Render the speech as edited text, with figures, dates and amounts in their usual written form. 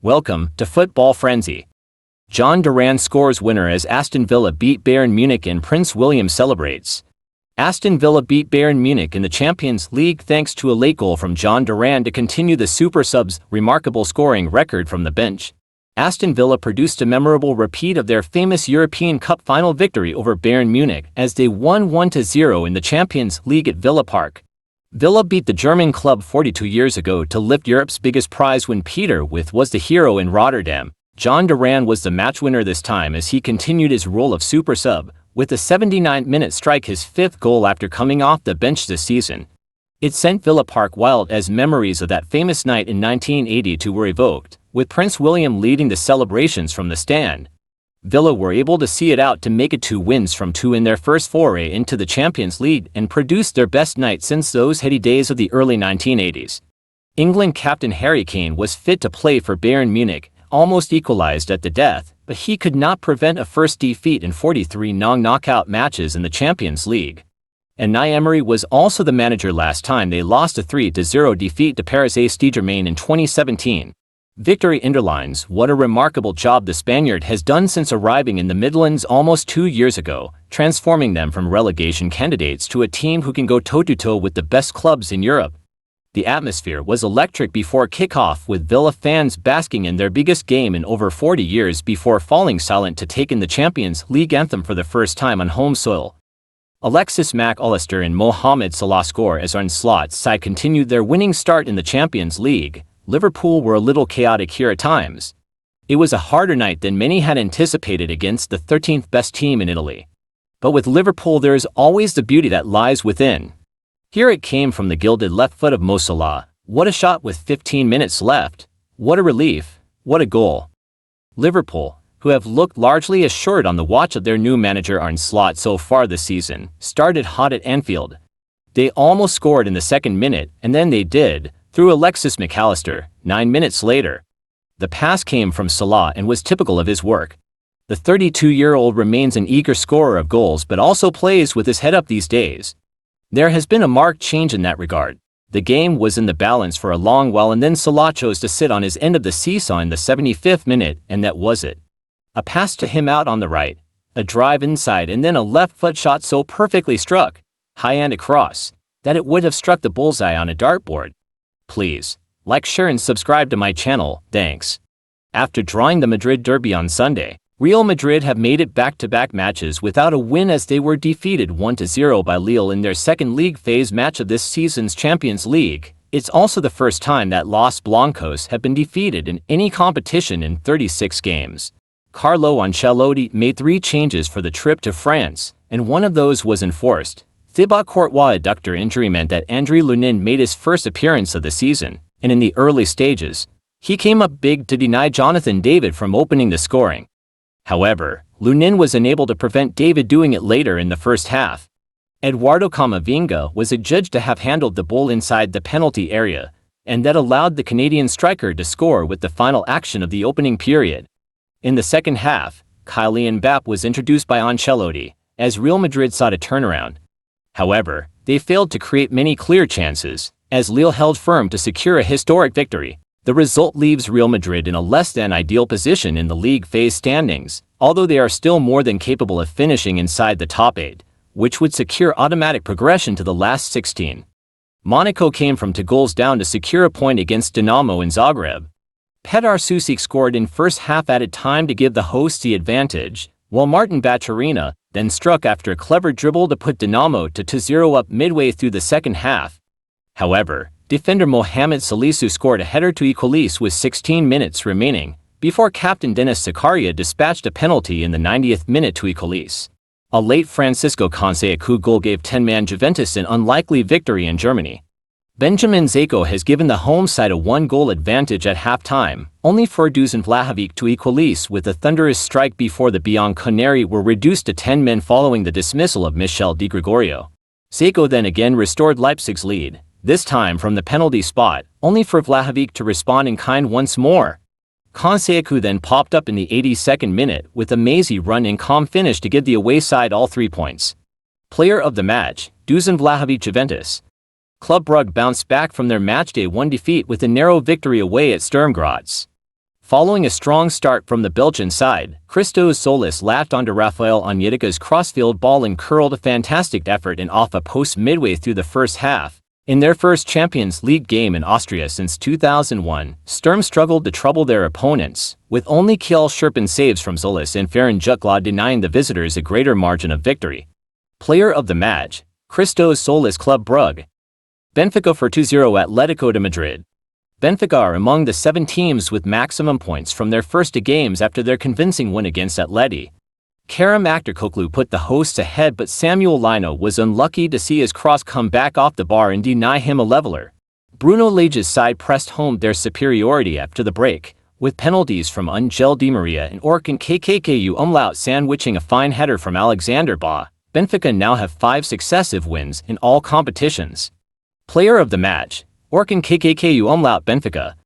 Welcome to Football Frenzy. Jhon Duran scores winner as Aston Villa beat Bayern Munich and Prince William celebrates. Aston Villa beat Bayern Munich in the Champions League thanks to a late goal from Jhon Duran to continue the Super Subs' remarkable scoring record from the bench. Aston Villa produced a memorable repeat of their famous European Cup final victory over Bayern Munich as they won 1-0 in the Champions League at Villa Park. Villa beat the German club 42 years ago to lift Europe's biggest prize when Peter With was the hero in Rotterdam. Jhon Duran was the match winner this time as he continued his role of super sub, with a 79th-minute strike his fifth goal after coming off the bench this season. It sent Villa Park wild as memories of that famous night in 1982 were evoked, with Prince William leading the celebrations from the stand. Villa were able to see it out to make it 2 wins from 2 in their first foray into the Champions League and produced their best night since those heady days of the early 1980s. England captain Harry Kane was fit to play for Bayern Munich, almost equalized at the death, but he could not prevent a first defeat in 43 knockout matches in the Champions League. And Unai Emery was also the manager last time they lost a 3-0 defeat to Paris Saint-Germain in 2017. Victory underlines what a remarkable job the Spaniard has done since arriving in the Midlands almost 2 years ago, transforming them from relegation candidates to a team who can go toe-to-toe with the best clubs in Europe. The atmosphere was electric before kickoff, with Villa fans basking in their biggest game in over 40 years before falling silent to take in the Champions League anthem for the first time on home soil. Alexis Mac Allister and Mohamed Salah score as Arsenal's side continued their winning start in the Champions League. Liverpool were a little chaotic here at times. It was a harder night than many had anticipated against the 13th best team in Italy. But with Liverpool there is always the beauty that lies within. Here it came from the gilded left foot of Mo Salah. What a shot with 15 minutes left. What a relief. What a goal. Liverpool, who have looked largely assured on the watch of their new manager Arne Slot so far this season, started hot at Anfield. They almost scored in the second minute, and then they did, through Alexis Mac Allister, 9 minutes later. The pass came from Salah and was typical of his work. The 32-year-old remains an eager scorer of goals but also plays with his head up these days. There has been a marked change in that regard. The game was in the balance for a long while and then Salah chose to sit on his end of the seesaw in the 75th minute, and that was it. A pass to him out on the right, a drive inside, and then a left foot shot so perfectly struck, high and across, that it would have struck the bullseye on a dartboard. Please, like, share and subscribe to my channel, thanks. After drawing the Madrid derby on Sunday, Real Madrid have made it back-to-back matches without a win as they were defeated 1-0 by Lille in their second league phase match of this season's Champions League. It's also the first time that Los Blancos have been defeated in any competition in 36 games. Carlo Ancelotti made 3 changes for the trip to France, and one of those was enforced. Thibaut Courtois' adductor injury meant that André Lunin made his first appearance of the season, and in the early stages, he came up big to deny Jonathan David from opening the scoring. However, Lunin was unable to prevent David doing it later in the first half. Eduardo Camavinga was adjudged to have handled the ball inside the penalty area, and that allowed the Canadian striker to score with the final action of the opening period. In the second half, Kylian Mbappé was introduced by Ancelotti, as Real Madrid sought a turnaround. However, they failed to create many clear chances, as Lille held firm to secure a historic victory. The result leaves Real Madrid in a less-than-ideal position in the league phase standings, although they are still more than capable of finishing inside the top 8, which would secure automatic progression to the last 16. Monaco came from 2 goals down to secure a point against Dinamo in Zagreb. Petr Sušić scored in first half added time to give the hosts the advantage, while Martin Baturina then struck after a clever dribble to put Dinamo to 2-0 up midway through the second half. However, defender Mohamed Salisu scored a header to equalize with 16 minutes remaining, before captain Denis Zakaria dispatched a penalty in the 90th minute to equalize. A late Francisco Conceição goal gave 10-man Juventus an unlikely victory in Germany. Benjamin Zeko has given the home side a 1-goal advantage at halftime, only for Dusan Vlahovic to equalize with a thunderous strike before the Bianconeri were reduced to 10 men following the dismissal of Michel Di Gregorio. Zeko then again restored Leipzig's lead, this time from the penalty spot, only for Vlahovic to respond in kind once more. Conceição then popped up in the 82nd minute with a mazy run and calm finish to give the away side all 3 points. Player of the match, Dusan Vlahovic, Juventus. Club Brugge bounced back from their matchday 1 defeat with a narrow victory away at Sturm Graz. Following a strong start from the Belgian side, Christos Solis latched onto Rafael Onyedika's crossfield ball and curled a fantastic effort in off a post midway through the first half. In their first Champions League game in Austria since 2001, Sturm struggled to trouble their opponents, with only Kjell Scherpen's saves from Solis and Ferenc Jutgla denying the visitors a greater margin of victory. Player of the match, Christos Solis. Club Brugge. Benfica 4-0 Atlético de Madrid. Benfica are among the 7 teams with maximum points from their first 2 games after their convincing win against Atleti. Kerem Aktürkoğlu put the hosts ahead, but Samuel Lino was unlucky to see his cross come back off the bar and deny him a leveler. Bruno Lage's side pressed home their superiority after the break, with penalties from Angel Di Maria and Orkun Kku sandwiching a fine header from Alexander Ba. Benfica now have 5 successive wins in all competitions. Player of the match, Orkun Kku Benfica.